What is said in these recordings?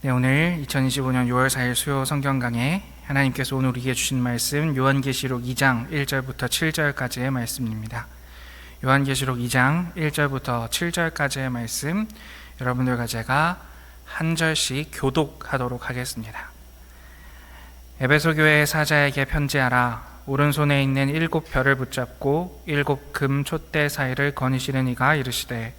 네, 오늘 2025년 6월 4일 수요 성경 강해 하나님께서 오늘 우리에게 주신 말씀 요한계시록 2장 1절부터 7절까지의 말씀입니다. 요한계시록 2장 1절부터 7절까지의 말씀 여러분들과 제가 한 절씩 교독하도록 하겠습니다. 에베소 교회의 사자에게 편지하라. 오른손에 있는 7 별을 붙잡고 7 금 촛대 사이를 거니시는 이가 이르시되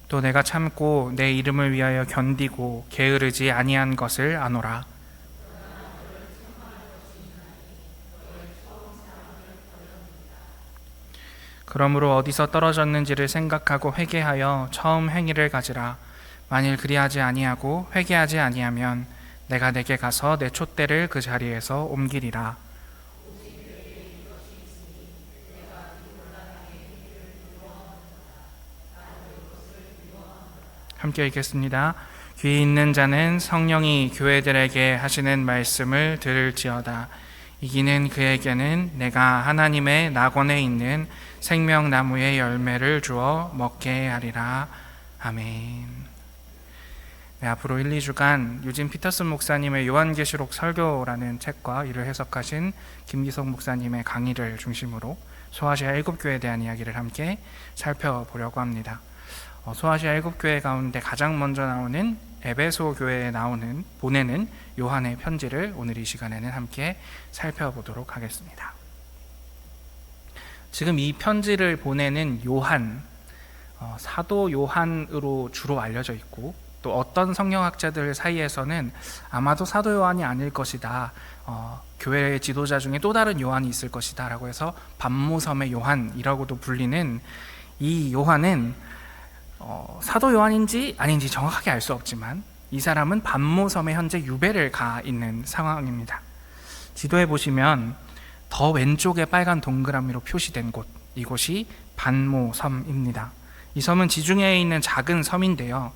또 내가 참고 내 이름을 위하여 견디고 게으르지 아니한 것을 아노라. 그러므로 어디서 떨어졌는지를 생각하고 회개하여 처음 행위를 가지라. 만일 그리하지 아니하고 회개하지 아니하면 내가 내게 가서 내 촛대를 그 자리에서 옮기리라. 함께 읽겠습니다. 귀 있는 자는 성령이 교회들에게 하시는 말씀을 들을지어다. 이기는 그에게는 내가 하나님의 낙원에 있는 생명나무의 열매를 주어 먹게 하리라. 아멘. 네, 앞으로 1, 2주간 유진 피터슨 목사님의 요한계시록 설교라는 책과 이를 해석하신 김기석 목사님의 강의를 중심으로 소아시아 7교회에 대한 이야기를 함께 살펴보려고 합니다. 소아시아 7교회 가운데 가장 먼저 나오는 에베소 교회에 보내는 요한의 편지를 오늘 이 시간에는 함께 살펴보도록 하겠습니다. 지금 이 편지를 보내는 요한, 사도 요한으로 주로 알려져 있고 또 어떤 성경학자들 사이에서는 아마도 사도 요한이 아닐 것이다, 교회의 지도자 중에 또 다른 요한이 있을 것이다 라고 해서 반모섬의 요한이라고도 불리는 이 요한은 사도 요한인지 아닌지 정확하게 알 수 없지만 이 사람은 반모섬에 현재 유배를 가 있는 상황입니다. 지도에 보시면 더 왼쪽에 빨간 동그라미로 표시된 곳, 이곳이 반모섬입니다. 이 섬은 지중해에 있는 작은 섬인데요,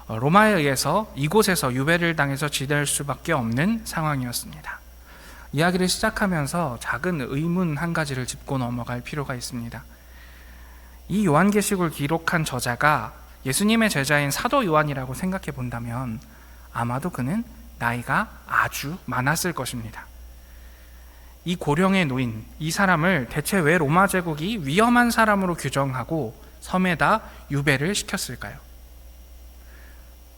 로마에 의해서 이곳에서 유배를 당해서 지낼 수밖에 없는 상황이었습니다. 이야기를 시작하면서 작은 의문 한 가지를 짚고 넘어갈 필요가 있습니다. 이 요한계시록을 기록한 저자가 예수님의 제자인 사도 요한이라고 생각해 본다면 아마도 그는 나이가 아주 많았을 것입니다. 이 고령의 노인, 이 사람을 대체 왜 로마 제국이 위험한 사람으로 규정하고 섬에다 유배를 시켰을까요?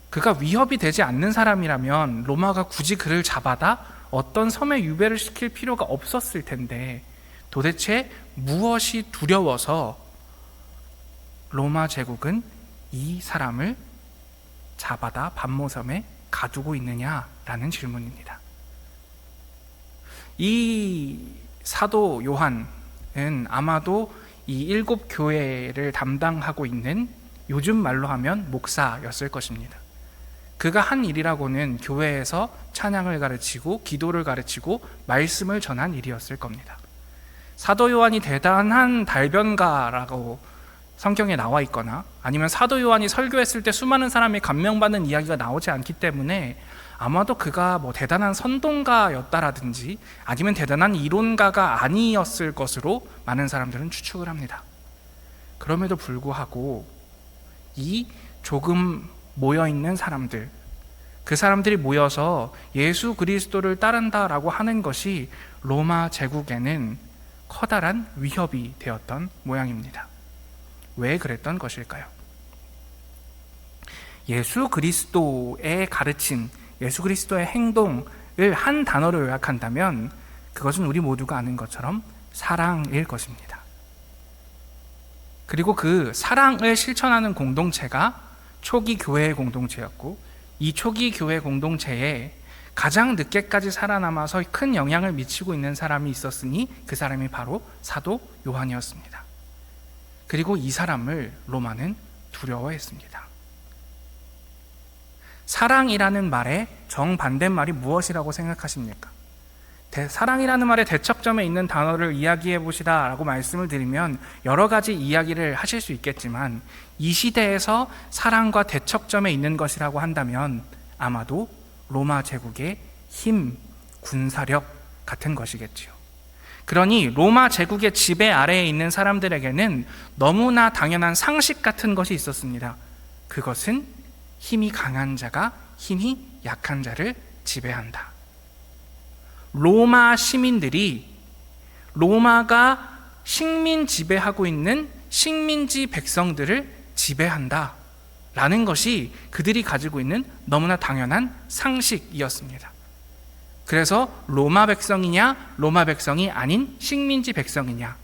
그가 위협이 되지 않는 사람이라면 로마가 굳이 그를 잡아다 어떤 섬에 유배를 시킬 필요가 없었을 텐데 도대체 무엇이 두려워서 로마 제국은 이 사람을 잡아다 반모섬에 가두고 있느냐라는 질문입니다. 이 사도 요한은 아마도 이 7 교회를 담당하고 있는 요즘 말로 하면 목사였을 것입니다. 그가 한 일이라고는 교회에서 찬양을 가르치고 기도를 가르치고 말씀을 전한 일이었을 겁니다. 사도 요한이 대단한 달변가라고 성경에 나와 있거나 아니면 사도 요한이 설교했을 때 수많은 사람이 감명받는 이야기가 나오지 않기 때문에 아마도 그가 대단한 선동가였다라든지 아니면 대단한 이론가가 아니었을 것으로 많은 사람들은 추측을 합니다. 그럼에도 불구하고 이 조금 모여있는 사람들, 그 사람들이 모여서 예수 그리스도를 따른다라고 하는 것이 로마 제국에는 커다란 위협이 되었던 모양입니다. 왜 그랬던 것일까요? 예수 그리스도의 가르침, 예수 그리스도의 행동을 한 단어로 요약한다면 그것은 우리 모두가 아는 것처럼 사랑일 것입니다. 그리고 그 사랑을 실천하는 공동체가 초기 교회의 공동체였고 이 초기 교회 공동체에 가장 늦게까지 살아남아서 큰 영향을 미치고 있는 사람이 있었으니 그 사람이 바로 사도 요한이었습니다. 그리고 이 사람을 로마는 두려워했습니다. 사랑이라는 말의 정반대말이 무엇이라고 생각하십니까? 사랑이라는 말의 대척점에 있는 단어를 이야기해 보시다 라고 말씀을 드리면 여러 가지 이야기를 하실 수 있겠지만 이 시대에서 사랑과 대척점에 있는 것이라고 한다면 아마도 로마 제국의 힘, 군사력 같은 것이겠지요. 그러니 로마 제국의 지배 아래에 있는 사람들에게는 너무나 당연한 상식 같은 것이 있었습니다. 그것은 힘이 강한 자가 힘이 약한 자를 지배한다. 로마 시민들이 로마가 식민 지배하고 있는 식민지 백성들을 지배한다 라는 것이 그들이 가지고 있는 너무나 당연한 상식이었습니다. 그래서 로마 백성이냐 로마 백성이 아닌 식민지 백성이냐,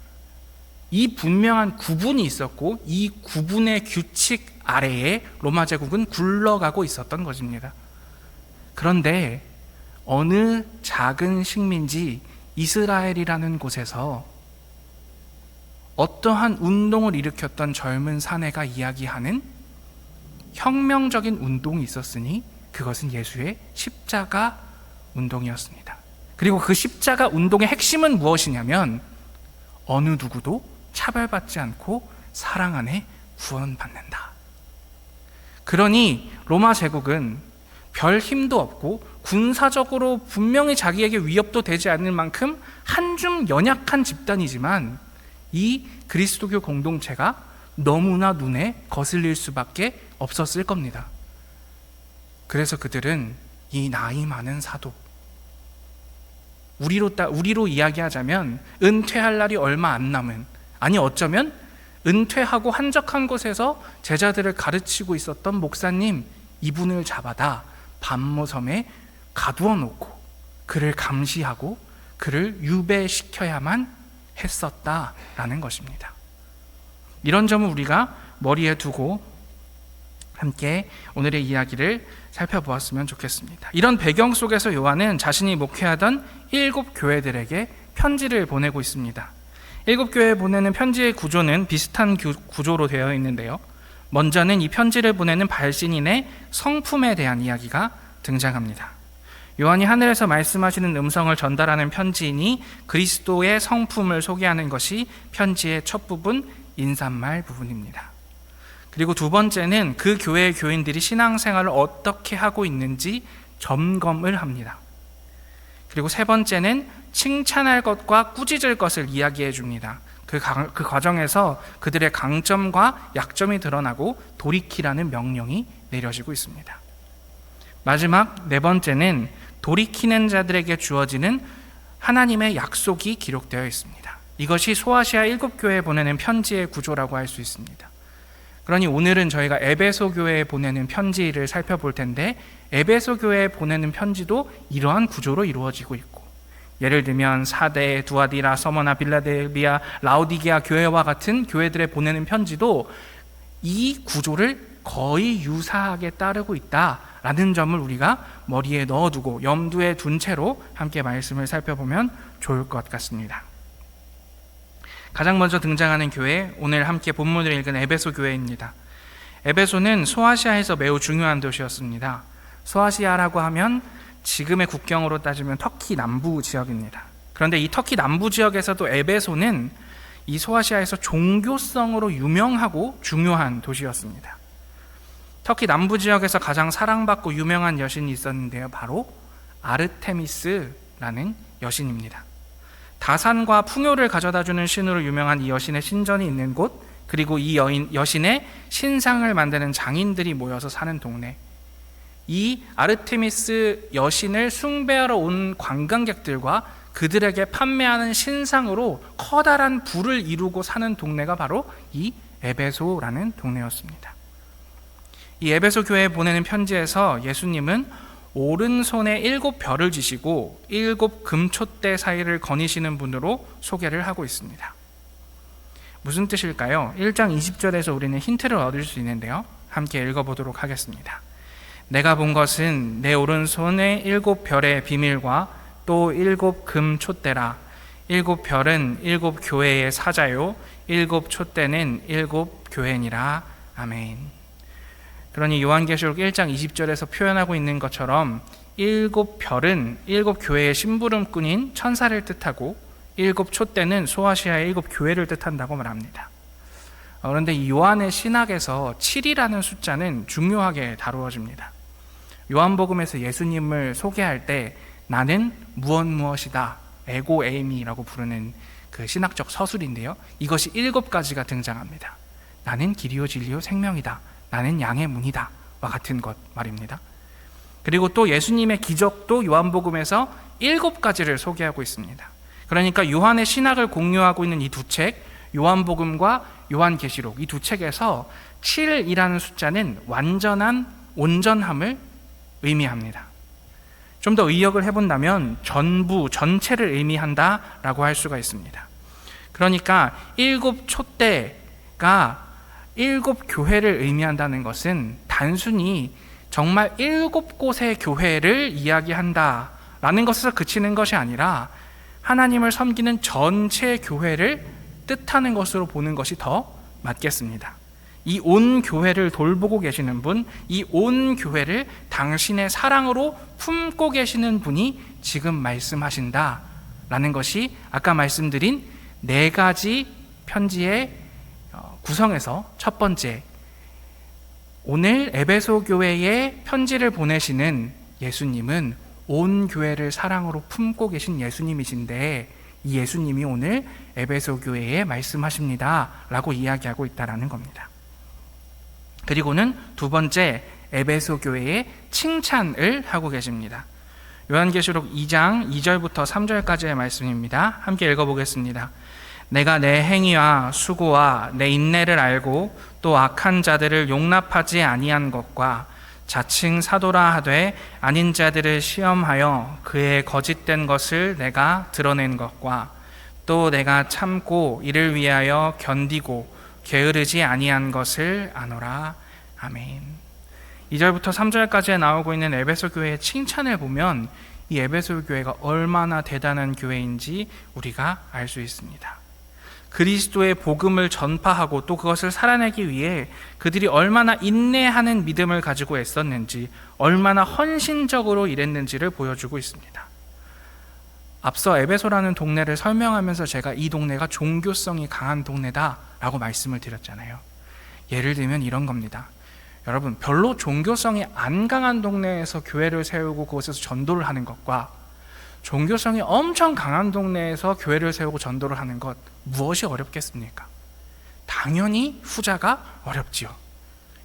이 분명한 구분이 있었고 이 구분의 규칙 아래에 로마 제국은 굴러가고 있었던 것입니다. 그런데 어느 작은 식민지 이스라엘이라는 곳에서 어떠한 운동을 일으켰던 젊은 사내가 이야기하는 혁명적인 운동이 있었으니 그것은 예수의 십자가 운동이었습니다. 그리고 그 십자가 운동의 핵심은 무엇이냐면 어느 누구도 차별받지 않고 사랑 안에 구원받는다. 그러니 로마 제국은 별 힘도 없고 군사적으로 분명히 자기에게 위협도 되지 않을 만큼 한줌 연약한 집단이지만 이 그리스도교 공동체가 너무나 눈에 거슬릴 수밖에 없었을 겁니다. 그래서 그들은 이 나이 많은 사도, 우리로 이야기하자면 은퇴할 날이 얼마 안 남은, 아니 어쩌면 은퇴하고 한적한 곳에서 제자들을 가르치고 있었던 목사님, 이분을 잡아다 반모섬에 가두어 놓고 그를 감시하고 그를 유배시켜야만 했었다라는 것입니다. 이런 점을 우리가 머리에 두고 함께 오늘의 이야기를 살펴보았으면 좋겠습니다. 이런 배경 속에서 요한은 자신이 목회하던 7 교회들에게 편지를 보내고 있습니다. 7 교회에 보내는 편지의 구조는 비슷한 구조로 되어 있는데요. 먼저는 이 편지를 보내는 발신인의 성품에 대한 이야기가 등장합니다. 요한이 하늘에서 말씀하시는 음성을 전달하는 편지이니 그리스도의 성품을 소개하는 것이 편지의 첫 부분, 인사말 부분입니다. 그리고 두 번째는 그 교회의 교인들이 신앙생활을 어떻게 하고 있는지 점검을 합니다. 그리고 세 번째는 칭찬할 것과 꾸짖을 것을 이야기해 줍니다. 그 과정에서 그들의 강점과 약점이 드러나고 돌이키라는 명령이 내려지고 있습니다. 마지막 네 번째는 돌이키는 자들에게 주어지는 하나님의 약속이 기록되어 있습니다. 이것이 소아시아 7 교회에 보내는 편지의 구조라고 할 수 있습니다. 그러니 오늘은 저희가 에베소 교회에 보내는 편지를 살펴볼 텐데, 에베소 교회에 보내는 편지도 이러한 구조로 이루어지고 있고, 예를 들면 사대, 두아디라, 서머나, 빌라델비아, 라오디게아 교회와 같은 교회들에 보내는 편지도 이 구조를 거의 유사하게 따르고 있다라는 점을 우리가 머리에 넣어두고 염두에 둔 채로 함께 말씀을 살펴보면 좋을 것 같습니다. 가장 먼저 등장하는 교회, 오늘 함께 본문을 읽은 에베소 교회입니다. 에베소는 소아시아에서 매우 중요한 도시였습니다. 소아시아라고 하면 지금의 국경으로 따지면 터키 남부 지역입니다. 그런데 이 터키 남부 지역에서도 에베소는 이 소아시아에서 종교성으로 유명하고 중요한 도시였습니다. 터키 남부 지역에서 가장 사랑받고 유명한 여신이 있었는데요, 바로 아르테미스라는 여신입니다. 다산과 풍요를 가져다주는 신으로 유명한 이 여신의 신전이 있는 곳, 그리고 이 여신의 신상을 만드는 장인들이 모여서 사는 동네, 이 아르테미스 여신을 숭배하러 온 관광객들과 그들에게 판매하는 신상으로 커다란 부를 이루고 사는 동네가 바로 이 에베소라는 동네였습니다. 이 에베소 교회에 보내는 편지에서 예수님은 오른손에 7 별을 지시고 7 금촛대 사이를 거니시는 분으로 소개를 하고 있습니다. 무슨 뜻일까요? 1장 20절에서 우리는 힌트를 얻을 수 있는데요, 함께 읽어보도록 하겠습니다. 내가 본 것은 내 오른손에 7 별의 비밀과 또 7 금촛대라. 7 별은 7 교회의 사자요 7 촛대는 7 교회니라. 아멘. 그러니 요한계시록 1장 20절에서 표현하고 있는 것처럼 7 별은 7 교회의 심부름꾼인 천사를 뜻하고 7 촛대는 소아시아의 7 교회를 뜻한다고 말합니다. 그런데 이 요한의 신학에서 7이라는 숫자는 중요하게 다루어집니다. 요한복음에서 예수님을 소개할 때 나는 무엇이다, 에고 에이미라고 부르는 그 신학적 서술인데요, 이것이 7가지가 등장합니다. 나는 길이요 진리요 생명이다, 나는 양의 문이다 와 같은 것 말입니다. 그리고 또 예수님의 기적도 요한복음에서 7가지를 소개하고 있습니다. 그러니까 요한의 신학을 공유하고 있는 이 두 책, 요한복음과 요한계시록, 이 두 책에서 7이라는 숫자는 완전한 온전함을 의미합니다. 좀 더 의역을 해본다면 전부, 전체를 의미한다라고 할 수가 있습니다. 그러니까 7 촛대가 7 교회를 의미한다는 것은 단순히 정말 7곳의 교회를 이야기한다라는 것에서 그치는 것이 아니라 하나님을 섬기는 전체 교회를 뜻하는 것으로 보는 것이 더 맞겠습니다. 이 온 교회를 돌보고 계시는 분, 이 온 교회를 당신의 사랑으로 품고 계시는 분이 지금 말씀하신다라는 것이 아까 말씀드린 4가지 편지의 구성에서 첫 번째, 오늘 에베소 교회에 편지를 보내시는 예수님은 온 교회를 사랑으로 품고 계신 예수님이신데, 이 예수님이 오늘 에베소 교회에 말씀하십니다 라고 이야기하고 있다는 겁니다. 그리고는 두 번째, 에베소 교회에 칭찬을 하고 계십니다. 요한계시록 2장 2절부터 3절까지의 말씀입니다. 함께 읽어보겠습니다. 내가 내 행위와 수고와 내 인내를 알고 또 악한 자들을 용납하지 아니한 것과 자칭 사도라 하되 아닌 자들을 시험하여 그의 거짓된 것을 내가 드러낸 것과 또 내가 참고 이를 위하여 견디고 게으르지 아니한 것을 아노라. 아멘. 2절부터 3절까지 나오고 있는 에베소 교회의 칭찬을 보면 이 에베소 교회가 얼마나 대단한 교회인지 우리가 알 수 있습니다. 그리스도의 복음을 전파하고 또 그것을 살아내기 위해 그들이 얼마나 인내하는 믿음을 가지고 애썼는지, 얼마나 헌신적으로 일했는지를 보여주고 있습니다. 앞서 에베소라는 동네를 설명하면서 제가 이 동네가 종교성이 강한 동네다라고 말씀을 드렸잖아요. 예를 들면 이런 겁니다. 여러분, 별로 종교성이 안 강한 동네에서 교회를 세우고 그곳에서 전도를 하는 것과 종교성이 엄청 강한 동네에서 교회를 세우고 전도를 하는 것, 무엇이 어렵겠습니까? 당연히 후자가 어렵지요.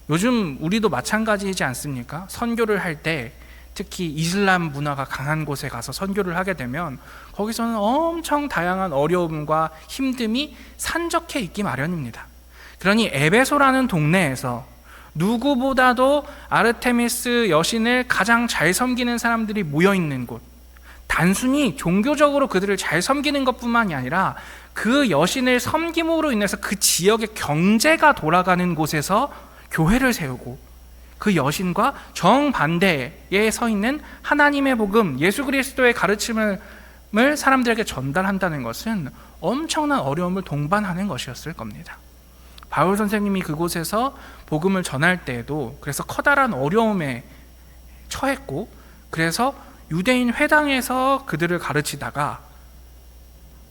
요즘 우리도 마찬가지이지 않습니까? 선교를 할 때 특히 이슬람 문화가 강한 곳에 가서 선교를 하게 되면 거기서는 엄청 다양한 어려움과 힘듦이 산적해 있기 마련입니다. 그러니 에베소라는 동네에서 누구보다도 아르테미스 여신을 가장 잘 섬기는 사람들이 모여있는 곳, 단순히 종교적으로 그들을 잘 섬기는 것뿐만이 아니라 그 여신을 섬김으로 인해서 그 지역의 경제가 돌아가는 곳에서 교회를 세우고 그 여신과 정반대에 서 있는 하나님의 복음, 예수 그리스도의 가르침을 사람들에게 전달한다는 것은 엄청난 어려움을 동반하는 것이었을 겁니다. 바울 선생님이 그곳에서 복음을 전할 때에도 그래서 커다란 어려움에 처했고, 그래서 유대인 회당에서 그들을 가르치다가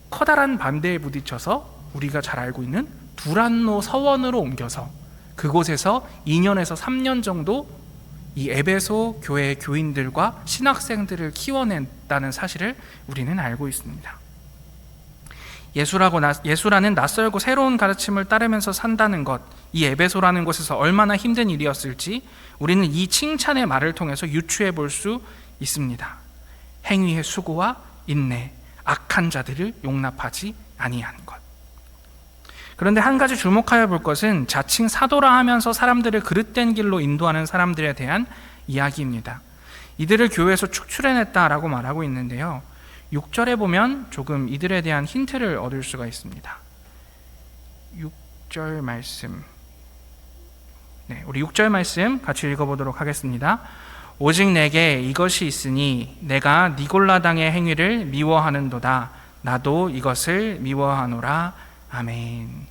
커다란 반대에 부딪혀서 우리가 잘 알고 있는 두란노 서원으로 옮겨서 그곳에서 2년에서 3년 정도 이 에베소 교회의 교인들과 신학생들을 키워냈다는 사실을 우리는 알고 있습니다. 예수라는 낯설고 새로운 가르침을 따르면서 산다는 것, 이 에베소라는 곳에서 얼마나 힘든 일이었을지 우리는 이 칭찬의 말을 통해서 유추해 볼 수 있습니다. 행위의 수고와 인내, 악한 자들을 용납하지 아니한 것. 그런데 한 가지 주목하여 볼 것은 자칭 사도라 하면서 사람들을 그릇된 길로 인도하는 사람들에 대한 이야기입니다. 이들을 교회에서 축출해냈다라고 말하고 있는데요, 6절에 보면 조금 이들에 대한 힌트를 얻을 수가 있습니다. 6절 말씀, 우리 6절 말씀 같이 읽어보도록 하겠습니다. 오직 내게 이것이 있으니 내가 니골라당의 행위를 미워하는도다. 나도 이것을 미워하노라. 아멘.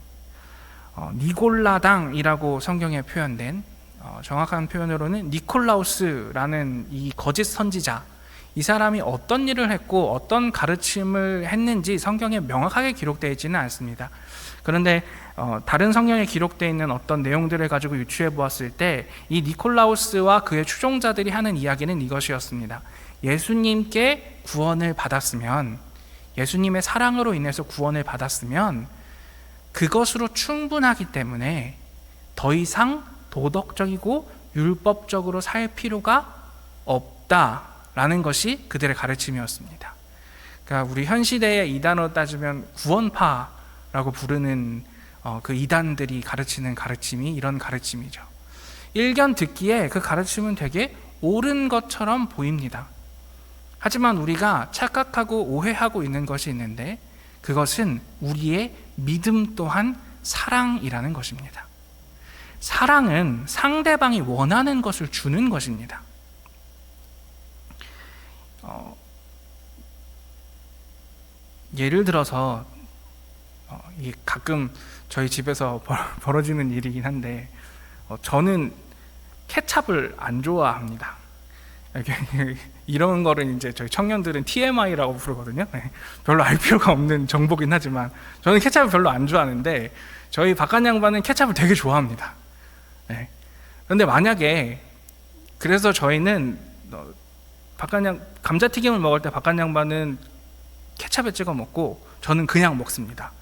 니골라당이라고 성경에 표현된 정확한 표현으로는 니콜라우스라는 이 거짓 선지자, 이 사람이 어떤 일을 했고 어떤 가르침을 했는지 성경에 명확하게 기록되어 있지는 않습니다. 그런데 다른 성경에 기록되어 있는 어떤 내용들을 가지고 유추해 보았을 때 이 니콜라우스와 그의 추종자들이 하는 이야기는 이것이었습니다. 예수님께 구원을 받았으면, 예수님의 사랑으로 인해서 구원을 받았으면 그것으로 충분하기 때문에 더 이상 도덕적이고 율법적으로 살 필요가 없다라는 것이 그들의 가르침이었습니다. 그러니까 우리 현 시대의 이단으로 따지면 구원파라고 부르는 그 이단들이 가르치는 가르침이 이런 가르침이죠. 일견 듣기에 그 가르침은 되게 옳은 것처럼 보입니다. 하지만 우리가 착각하고 오해하고 있는 것이 있는데 그것은 우리의 믿음 또한 사랑이라는 것입니다. 사랑은 상대방이 원하는 것을 주는 것입니다. 예를 들어서 가끔 저희 집에서 벌어지는 일이긴 한데 저는 케찹을 안 좋아합니다. 이런 거를 이제 저희 청년들은 TMI라고 부르거든요. 별로 알 필요가 없는 정보긴 하지만 저는 케찹을 별로 안 좋아하는데 저희 바깥 양반은 케찹을 되게 좋아합니다. 그런데 만약에 그래서 저희는 감자튀김을 먹을 때 바깥 양반은 케찹에 찍어 먹고 저는 그냥 먹습니다.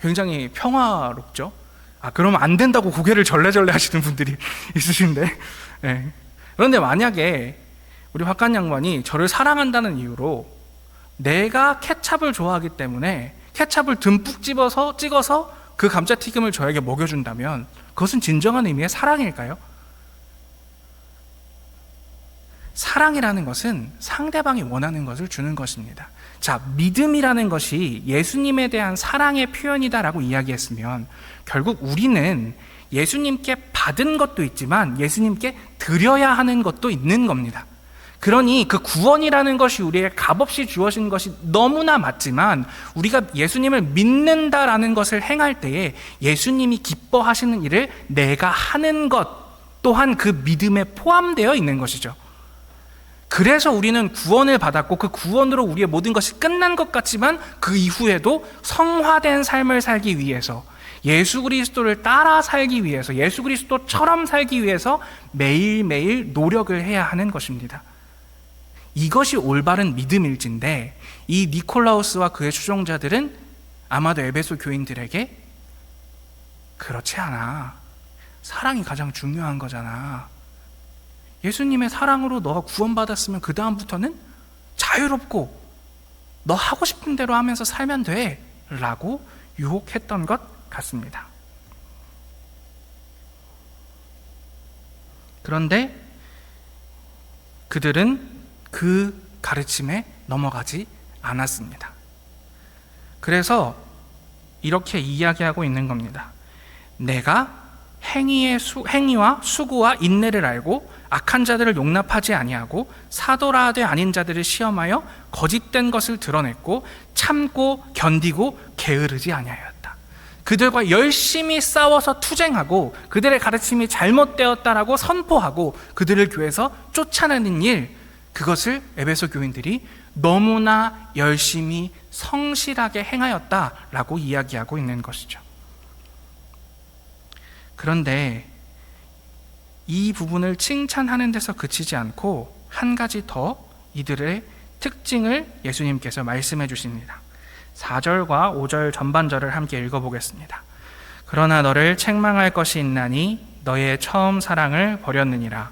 굉장히 평화롭죠. 그러면 안 된다고 고개를 절레절레 하시는 분들이 있으신데 그런데 만약에 우리 바깥 양반이 저를 사랑한다는 이유로 내가 케찹을 좋아하기 때문에 케찹을 듬뿍 찍어서 그 감자튀김을 저에게 먹여준다면 그것은 진정한 의미의 사랑일까요? 사랑이라는 것은 상대방이 원하는 것을 주는 것입니다. 자, 믿음이라는 것이 예수님에 대한 사랑의 표현이다라고 이야기했으면 결국 우리는 예수님께 받은 것도 있지만 예수님께 드려야 하는 것도 있는 겁니다. 그러니 그 구원이라는 것이 우리에게 값없이 주어진 것이 너무나 맞지만 우리가 예수님을 믿는다라는 것을 행할 때에 예수님이 기뻐하시는 일을 내가 하는 것 또한 그 믿음에 포함되어 있는 것이죠. 그래서 우리는 구원을 받았고 그 구원으로 우리의 모든 것이 끝난 것 같지만 그 이후에도 성화된 삶을 살기 위해서 예수 그리스도를 따라 살기 위해서 예수 그리스도처럼 살기 위해서 매일매일 노력을 해야 하는 것입니다. 이것이 올바른 믿음일진데 이 니콜라우스와 그의 추종자들은 아마도 에베소 교인들에게 그렇지 않아. 사랑이 가장 중요한 거잖아. 예수님의 사랑으로 너가 구원받았으면 그 다음부터는 자유롭고 너 하고 싶은 대로 하면서 살면 돼 라고 유혹했던 것 같습니다. 그런데 그들은 그 가르침에 넘어가지 않았습니다. 그래서 이렇게 이야기하고 있는 겁니다. 내가 행위와 수고와 인내를 알고 악한 자들을 용납하지 아니하고 사도라 하되 아닌 자들을 시험하여 거짓된 것을 드러냈고 참고 견디고 게으르지 아니하였다. 그들과 열심히 싸워서 투쟁하고 그들의 가르침이 잘못되었다라고 선포하고 그들을 교회에서 쫓아내는 일, 그것을 에베소 교인들이 너무나 열심히 성실하게 행하였다라고 이야기하고 있는 것이죠. 그런데 이 부분을 칭찬하는 데서 그치지 않고 한 가지 더 이들의 특징을 예수님께서 말씀해 주십니다. 4절과 5절 전반절을 함께 읽어보겠습니다. 그러나 너를 책망할 것이 있나니 너의 처음 사랑을 버렸느니라.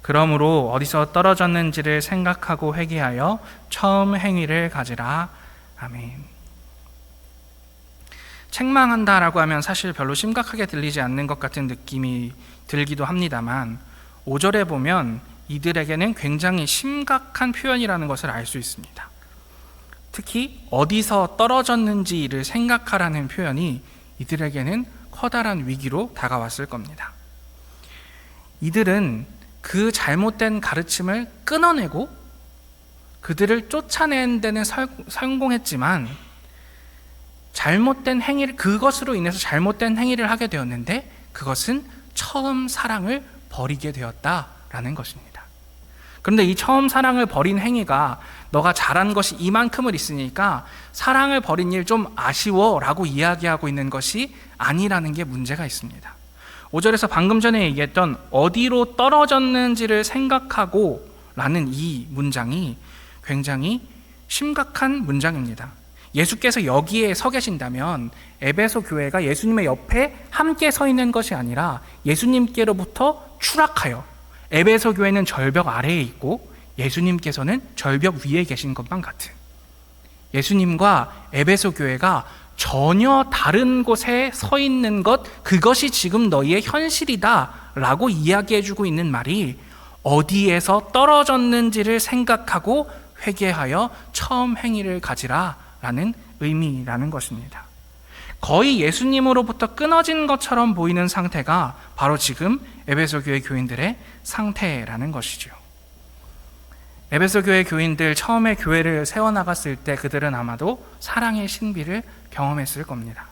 그러므로 어디서 떨어졌는지를 생각하고 회개하여 처음 행위를 가지라. 아멘. 책망한다라고 하면 사실 별로 심각하게 들리지 않는 것 같은 느낌이 들기도 합니다만 5절에 보면 이들에게는 굉장히 심각한 표현이라는 것을 알 수 있습니다. 특히 어디서 떨어졌는지를 생각하라는 표현이 이들에게는 커다란 위기로 다가왔을 겁니다. 이들은 그 잘못된 가르침을 끊어내고 그들을 쫓아내는 데는 성공했지만 잘못된 행위를, 그것으로 인해서 잘못된 행위를 하게 되었는데 그것은 처음 사랑을 버리게 되었다라는 것입니다. 그런데 이 처음 사랑을 버린 행위가 너가 잘한 것이 이만큼을 있으니까 사랑을 버린 일 좀 아쉬워 라고 이야기하고 있는 것이 아니라는 게 문제가 있습니다. 5절에서 방금 전에 얘기했던 어디로 떨어졌는지를 생각하고 라는 이 문장이 굉장히 심각한 문장입니다. 예수께서 여기에 서 계신다면 에베소 교회가 예수님의 옆에 함께 서 있는 것이 아니라 예수님께로부터 추락하여 에베소 교회는 절벽 아래에 있고 예수님께서는 절벽 위에 계신 것만 같은, 예수님과 에베소 교회가 전혀 다른 곳에 서 있는 것, 그것이 지금 너희의 현실이다 라고 이야기해주고 있는 말이 어디에서 떨어졌는지를 생각하고 회개하여 처음 행위를 가지라 라는 의미라는 것입니다. 거의 예수님으로부터 끊어진 것처럼 보이는 상태가 바로 지금 에베소 교회 교인들의 상태라는 것이죠. 에베소 교회 교인들 처음에 교회를 세워나갔을 때 그들은 아마도 사랑의 신비를 경험했을 겁니다.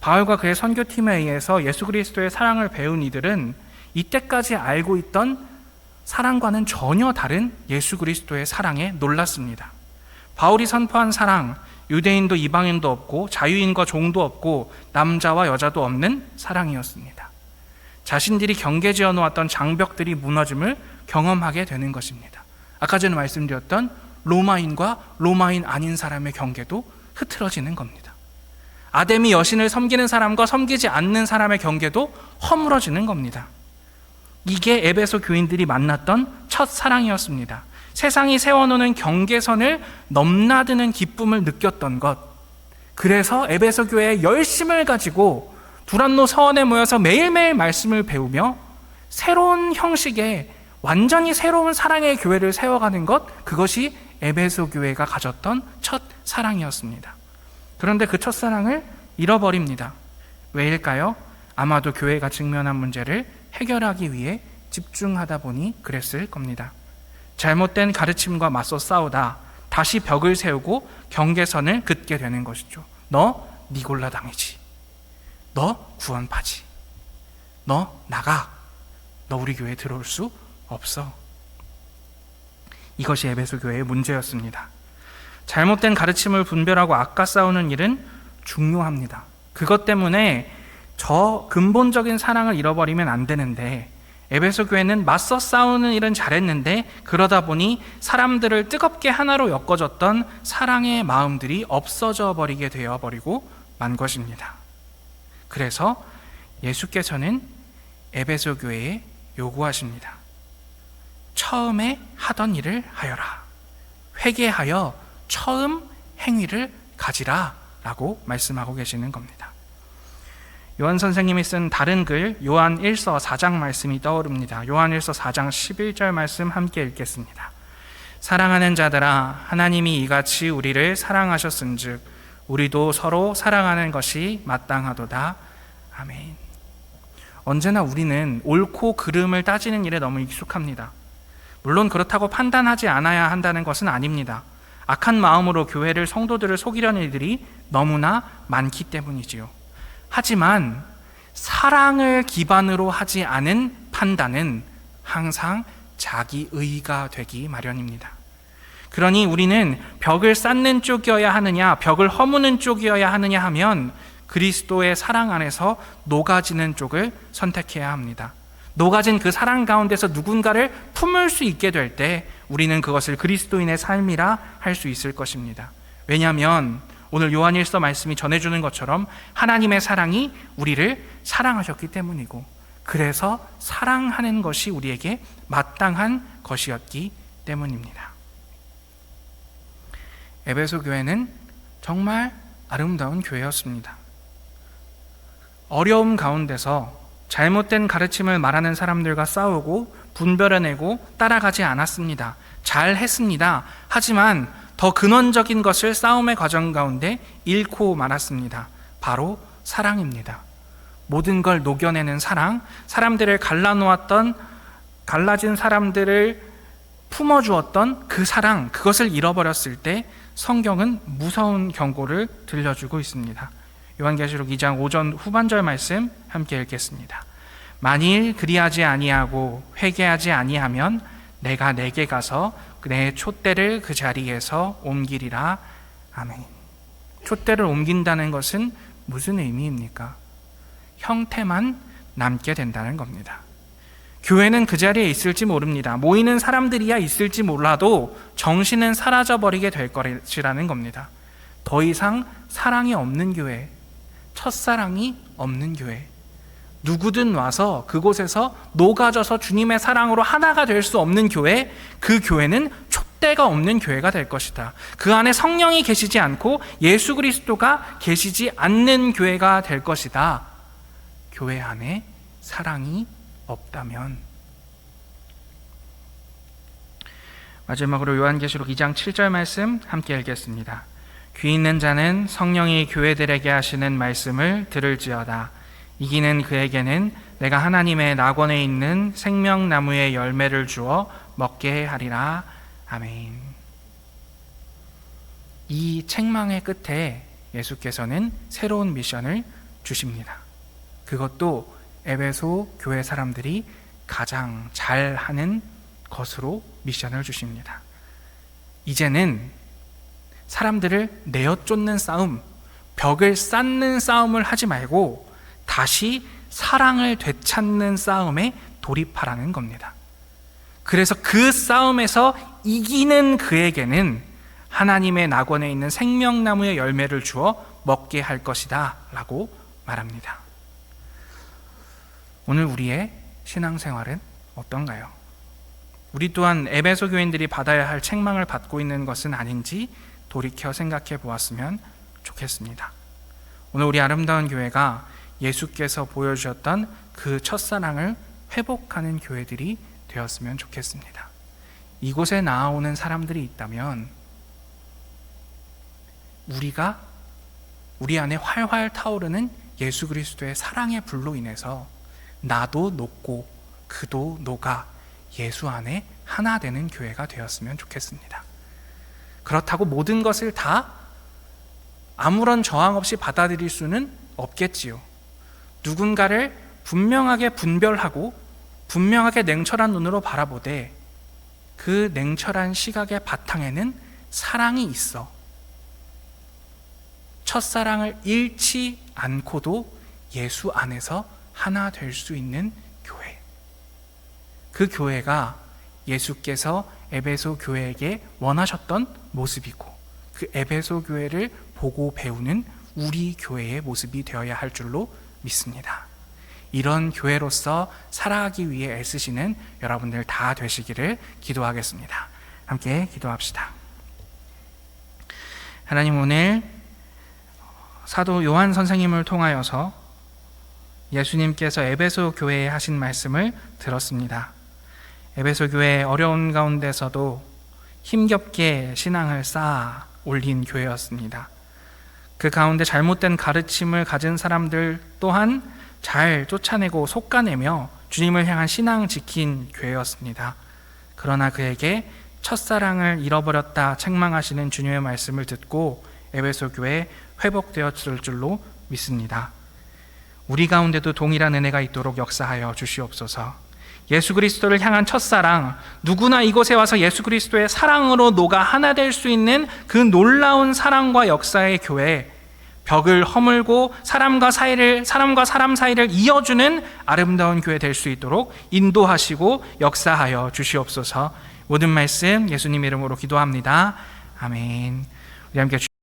바울과 그의 선교팀에 의해서 예수 그리스도의 사랑을 배운 이들은 이때까지 알고 있던 사랑과는 전혀 다른 예수 그리스도의 사랑에 놀랐습니다. 바울이 선포한 사랑, 유대인도 이방인도 없고 자유인과 종도 없고 남자와 여자도 없는 사랑이었습니다. 자신들이 경계지어 놓았던 장벽들이 무너짐을 경험하게 되는 것입니다. 아까 전에 말씀드렸던 로마인과 로마인 아닌 사람의 경계도 흐트러지는 겁니다. 아데미 여신을 섬기는 사람과 섬기지 않는 사람의 경계도 허물어지는 겁니다. 이게 에베소 교인들이 만났던 첫 사랑이었습니다. 세상이 세워놓는 경계선을 넘나드는 기쁨을 느꼈던 것, 그래서 에베소 교회의 열심을 가지고 두란노 서원에 모여서 매일매일 말씀을 배우며 새로운 형식의 완전히 새로운 사랑의 교회를 세워가는 것, 그것이 에베소 교회가 가졌던 첫 사랑이었습니다. 그런데 그 첫사랑을 잃어버립니다. 왜일까요? 아마도 교회가 직면한 문제를 해결하기 위해 집중하다 보니 그랬을 겁니다. 잘못된 가르침과 맞서 싸우다 다시 벽을 세우고 경계선을 긋게 되는 것이죠. 너 니골라 당이지, 너 구원파지, 너 나가, 너 우리 교회에 들어올 수 없어. 이것이 에베소 교회의 문제였습니다. 잘못된 가르침을 분별하고 악과 싸우는 일은 중요합니다. 그것 때문에 저 근본적인 사랑을 잃어버리면 안 되는데, 에베소 교회는 맞서 싸우는 일은 잘했는데 그러다 보니 사람들을 뜨겁게 하나로 엮어줬던 사랑의 마음들이 없어져 버리게 되어버리고 만 것입니다. 그래서 예수께서는 에베소 교회에 요구하십니다. 처음에 하던 일을 하여라. 회개하여 처음 행위를 가지라 라고 말씀하고 계시는 겁니다. 요한 선생님이 쓴 다른 글 요한 1서 4장 말씀이 떠오릅니다. 요한 1서 4장 11절 말씀 함께 읽겠습니다. 사랑하는 자들아, 하나님이 이같이 우리를 사랑하셨은즉 우리도 서로 사랑하는 것이 마땅하도다. 아멘. 언제나 우리는 옳고 그름을 따지는 일에 너무 익숙합니다. 물론 그렇다고 판단하지 않아야 한다는 것은 아닙니다. 악한 마음으로 교회를, 성도들을 속이려는 일들이 너무나 많기 때문이지요. 하지만 사랑을 기반으로 하지 않은 판단은 항상 자기의가 되기 마련입니다. 그러니 우리는 벽을 쌓는 쪽이어야 하느냐, 벽을 허무는 쪽이어야 하느냐 하면 그리스도의 사랑 안에서 녹아지는 쪽을 선택해야 합니다. 녹아진 그 사랑 가운데서 누군가를 품을 수 있게 될 때 우리는 그것을 그리스도인의 삶이라 할 수 있을 것입니다. 왜냐하면 오늘 요한일서 말씀이 전해주는 것처럼 하나님의 사랑이 우리를 사랑하셨기 때문이고, 그래서 사랑하는 것이 우리에게 마땅한 것이었기 때문입니다. 에베소 교회는 정말 아름다운 교회였습니다. 어려움 가운데서 잘못된 가르침을 말하는 사람들과 싸우고 분별해내고 따라가지 않았습니다. 잘했습니다. 하지만 더 근원적인 것을 싸움의 과정 가운데 잃고 말았습니다. 바로 사랑입니다. 모든 걸 녹여내는 사랑, 사람들을 갈라놓았던, 갈라진 사람들을 품어주었던 그 사랑, 그것을 잃어버렸을 때 성경은 무서운 경고를 들려주고 있습니다. 요한계시록 2장 5절 후반절 말씀 함께 읽겠습니다. 만일 그리하지 아니하고 회개하지 아니하면 내가 내게 가서 내 촛대를 그 자리에서 옮기리라. 아멘. 촛대를 옮긴다는 것은 무슨 의미입니까? 형태만 남게 된다는 겁니다. 교회는 그 자리에 있을지 모릅니다. 모이는 사람들이야 있을지 몰라도 정신은 사라져버리게 될 것이라는 겁니다. 더 이상 사랑이 없는 교회, 첫사랑이 없는 교회, 누구든 와서 그곳에서 녹아져서 주님의 사랑으로 하나가 될 수 없는 교회, 그 교회는 촛대가 없는 교회가 될 것이다. 그 안에 성령이 계시지 않고 예수 그리스도가 계시지 않는 교회가 될 것이다. 교회 안에 사랑이 없다면. 마지막으로 요한계시록 2장 7절 말씀 함께 읽겠습니다. 귀 있는 자는 성령이 교회들에게 하시는 말씀을 들을지어다. 이기는 그에게는 내가 하나님의 낙원에 있는 생명나무의 열매를 주어 먹게 하리라. 아멘. 이 책망의 끝에 예수께서는 새로운 미션을 주십니다. 그것도 에베소 교회 사람들이 가장 잘하는 것으로 미션을 주십니다. 이제는 사람들을 내어쫓는 싸움, 벽을 쌓는 싸움을 하지 말고 다시 사랑을 되찾는 싸움에 돌입하라는 겁니다. 그래서 그 싸움에서 이기는 그에게는 하나님의 낙원에 있는 생명나무의 열매를 주어 먹게 할 것이다 라고 말합니다. 오늘 우리의 신앙생활은 어떤가요? 우리 또한 에베소 교인들이 받아야 할 책망을 받고 있는 것은 아닌지 돌이켜 생각해 보았으면 좋겠습니다. 오늘 우리 아름다운 교회가 예수께서 보여주셨던 그 첫사랑을 회복하는 교회들이 되었으면 좋겠습니다. 이곳에 나아오는 사람들이 있다면 우리가 우리 안에 활활 타오르는 예수 그리스도의 사랑의 불로 인해서 나도 녹고 그도 녹아 예수 안에 하나 되는 교회가 되었으면 좋겠습니다. 그렇다고 모든 것을 다 아무런 저항 없이 받아들일 수는 없겠지요. 누군가를 분명하게 분별하고 분명하게 냉철한 눈으로 바라보되 그 냉철한 시각의 바탕에는 사랑이 있어 첫사랑을 잃지 않고도 예수 안에서 하나 될 수 있는 교회, 그 교회가 예수께서 에베소 교회에게 원하셨던 모습이고 그 에베소 교회를 보고 배우는 우리 교회의 모습이 되어야 할 줄로 믿습니다. 이런 교회로서 살아가기 위해 애쓰시는 여러분들 다 되시기를 기도하겠습니다. 함께 기도합시다. 하나님, 오늘 사도 요한 선생님을 통하여서 예수님께서 에베소 교회에 하신 말씀을 들었습니다. 에베소 교회 어려운 가운데서도 힘겹게 신앙을 쌓아 올린 교회였습니다. 그 가운데 잘못된 가르침을 가진 사람들 또한 잘 쫓아내고 솎아내며 주님을 향한 신앙 지킨 교회였습니다. 그러나 그에게 첫사랑을 잃어버렸다 책망하시는 주님의 말씀을 듣고 에베소 교회 회복되었을 줄로 믿습니다. 우리 가운데도 동일한 은혜가 있도록 역사하여 주시옵소서. 예수 그리스도를 향한 첫사랑, 누구나 이곳에 와서 예수 그리스도의 사랑으로 녹아 하나 될 수 있는 그 놀라운 사랑과 역사의 교회, 벽을 허물고 사람과 사람 사이를 이어주는 아름다운 교회 될 수 있도록 인도하시고 역사하여 주시옵소서. 모든 말씀 예수님 이름으로 기도합니다. 아멘. 우리 함께